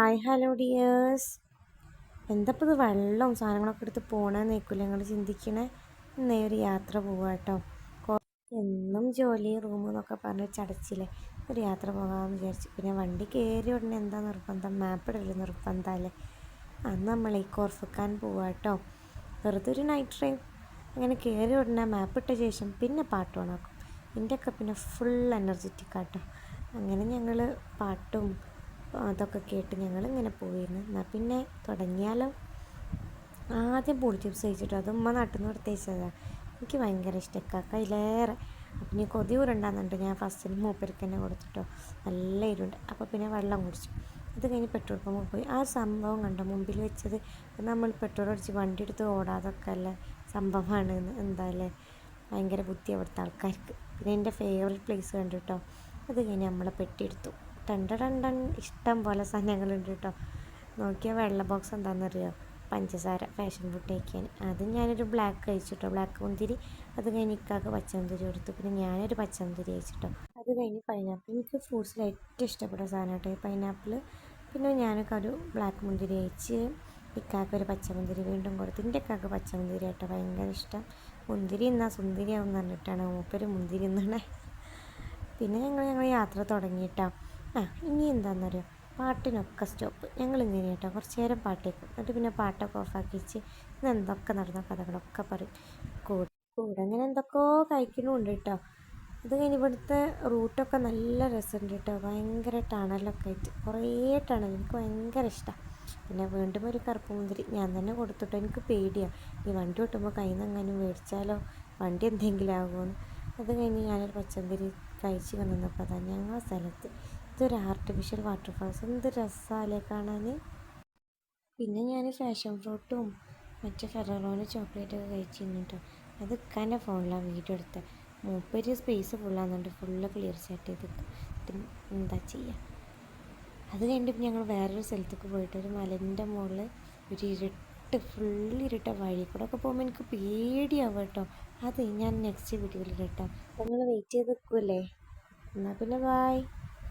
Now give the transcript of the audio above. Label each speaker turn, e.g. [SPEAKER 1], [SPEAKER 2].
[SPEAKER 1] Hi hello dears. എന്തപ്പോൾ ഇത് വെള്ളവും സാധനങ്ങളൊക്കെ എടുത്ത് പോകണമെന്ന് നിൽക്കില്ല നിങ്ങൾ ചിന്തിക്കണേ. ഇന്നേ ഒരു യാത്ര പോവുക കേട്ടോ. എന്നും ജോലി റൂം എന്നൊക്കെ പറഞ്ഞ് ചടച്ചില്ലേ, ഒരു യാത്ര പോകാമെന്ന് വിചാരിച്ചു. പിന്നെ വണ്ടി കയറി ഉടനെ എന്താ നിർബന്ധം, മാപ്പ് ഇടല് നിർബന്ധമല്ലേ. അന്ന് നമ്മൾ ഈ കോർഫക്കാൻ പോവുക കേട്ടോ. വെറുതെ ഒരു നൈറ്റ് ഡ്രൈവ്. അങ്ങനെ കയറി ഉടനെ മാപ്പ് ഇട്ട ശേഷം പിന്നെ പാട്ട് ഓണാക്കും. ഇതിൻ്റെയൊക്കെ പിന്നെ ഫുൾ എനർജറ്റിക് ആട്ടോ. അങ്ങനെ ഞങ്ങൾ പാട്ടും അതൊക്കെ കേട്ട് ഞങ്ങളിങ്ങനെ പോയിരുന്നു. എന്നാൽ പിന്നെ തുടങ്ങിയാലോ. ആദ്യം പുളി ചിപ്സ് കഴിച്ചിട്ടോ, അത് ഉമ്മ നാട്ടിൽ നിന്ന് കൊടുത്തയച്ചതാണ്. എനിക്ക് ഭയങ്കര ഇഷ്ടമാണ് കയ്യിലേറെ. അപ്പം ഇനി കൊതി ഉരുണ്ടാകുന്നുണ്ട്. ഞാൻ ഫസ്റ്റിന് മൂപ്പർക്ക് തന്നെ കൊടുത്തിട്ടോ. നല്ല എരിവുണ്ട്. അപ്പോൾ പിന്നെ വെള്ളം കുടിച്ചു. അത് കഴിഞ്ഞ് പെട്രോൾ പമ്പ് പോയി. ആ സംഭവം കണ്ടോ മുമ്പിൽ വെച്ചത്, നമ്മൾ പെട്രോൾ അടിച്ച് വണ്ടി എടുത്ത് ഓടാതൊക്കെ അല്ല സംഭവമാണ്. എന്തായാലേ ഭയങ്കര ബുദ്ധി അവിടുത്തെ ആൾക്കാർക്ക്. പിന്നെ എൻ്റെ ഫേവറേറ്റ് പ്ലേസ് കണ്ടു കേട്ടോ. അത് കഴിഞ്ഞ് നമ്മളെ പെട്ടി എടുത്തു. ടണ്ടൻ ഇഷ്ടം പോലെ സാധനങ്ങളുണ്ട് കേട്ടോ. നോക്കിയാൽ വെള്ള ബോക്സ് എന്താണെന്നറിയോ, പഞ്ചസാര ഫാഷൻ ഫുഡ് കഴിക്കാൻ. അത് ഞാനൊരു ബ്ലാക്ക് കഴിച്ചിട്ടോ, ബ്ലാക്ക് മുന്തിരി. അത് കഴിഞ്ഞ് ഇക്കാക്ക് പച്ചമുന്തിരി കൊടുത്തു. പിന്നെ ഞാനൊരു പച്ചമുന്തിരി കഴിച്ചിട്ടോ. അത് കഴിഞ്ഞ് പൈനാപ്പിൾ. എനിക്ക് ഫ്രൂട്ട്സിൽ ഏറ്റവും ഇഷ്ടപ്പെട്ട സാധനം കേട്ടോ ഈ പൈനാപ്പിൾ. പിന്നെ ഞാനൊക്കെ ഒരു ബ്ലാക്ക് മുന്തിരി കഴിച്ച് ഇക്കാക്ക് ഒരു പച്ചമുന്തിരി വീണ്ടും കൊടുത്തു. എൻ്റെ ഇക്കാക്ക് പച്ചമുന്തിരി കേട്ടോ ഭയങ്കര ഇഷ്ടം. മുന്തിരി എന്നാൽ സുന്ദരിയാവും എന്ന് പറഞ്ഞിട്ടാണ് മൂപ്പര് മുന്തിരി എന്നാണ്. പിന്നെ ഞങ്ങൾ യാത്ര തുടങ്ങിയിട്ടോ. ഇനി എന്താണെന്നറിയോ, പാട്ടിനൊക്കെ സ്റ്റോപ്പ്. ഞങ്ങളിങ്ങനെ കേട്ടോ കുറച്ച് നേരം പാട്ട് കേൾക്കും. എന്നിട്ട് പിന്നെ പാട്ടൊക്കെ ഓഫാക്കി വെച്ച് ഇന്ന് എന്തൊക്കെ നടന്ന കഥകളൊക്കെ പറയും. കൂടെ അങ്ങനെ എന്തൊക്കെയോ കഴിക്കണമുണ്ട് കേട്ടോ. അത് കഴിഞ്ഞ് ഇവിടുത്തെ റൂട്ടൊക്കെ നല്ല രസമുണ്ട് കേട്ടോ. ഭയങ്കര ടണലൊക്കെ ആയിട്ട് കുറേ ടണൽ. എനിക്ക് ഭയങ്കര ഇഷ്ടമാണ്. പിന്നെ വീണ്ടും ഒരു കറുപ്പ് മുന്തിരി ഞാൻ തന്നെ കൊടുത്തിട്ടോ. എനിക്ക് പേടിയാണ് ഈ വണ്ടി ഓട്ടുമ്പോൾ കയ്യിൽ നിന്ന് എങ്ങാനും മേടിച്ചാലോ, വണ്ടി എന്തെങ്കിലും ആകുമോയെന്ന്. അത് കഴിഞ്ഞ് ഞാനൊരു പച്ചമുന്തിരി കഴിച്ച് നിന്നപ്പോൾ അതാ ഞങ്ങളുടെ സ്ഥലത്ത് ഇതൊരു ആർട്ടിഫിഷ്യൽ വാട്ടർഫാൾസ്. എന്ത് രസമല്ലേ കാണാൻ. പിന്നെ ഞാൻ ഫാഷൻ ഫ്രൂട്ടും മറ്റേ ഫെററോന് ചോക്ലേറ്റൊക്കെ കഴിച്ചിരുന്നു കേട്ടോ. അത് ഇക്കാൻ്റെ ഫോണിലാണ് വീഡിയോ എടുത്തത്. മൂപ്പര് സ്പേസ് ഫുള്ളാകുന്നുണ്ട്, ഫുള്ള് ക്ലിയർ ചാറ്റ് ചെയ്ത് എന്താ ചെയ്യുക. അത് കഴിഞ്ഞിട്ട് ഞങ്ങൾ വേറൊരു സ്ഥലത്തേക്ക് പോയിട്ട് ഒരു മലേൻ്റെ മുകളിൽ ഒരു ഫുൾ ഇരുട്ട വഴി കൂടെ ഒക്കെ പോകുമ്പോൾ എനിക്ക് പേടിയാവും കേട്ടോ. അത് ഞാൻ നെക്സ്റ്റ് വീഡിയോയിൽ കേട്ടോ. അപ്പോൾ നിങ്ങൾ വെയിറ്റ് ചെയ്ത് നിൽക്കുമല്ലേ. എന്നാൽ പിന്നെ ബായ്.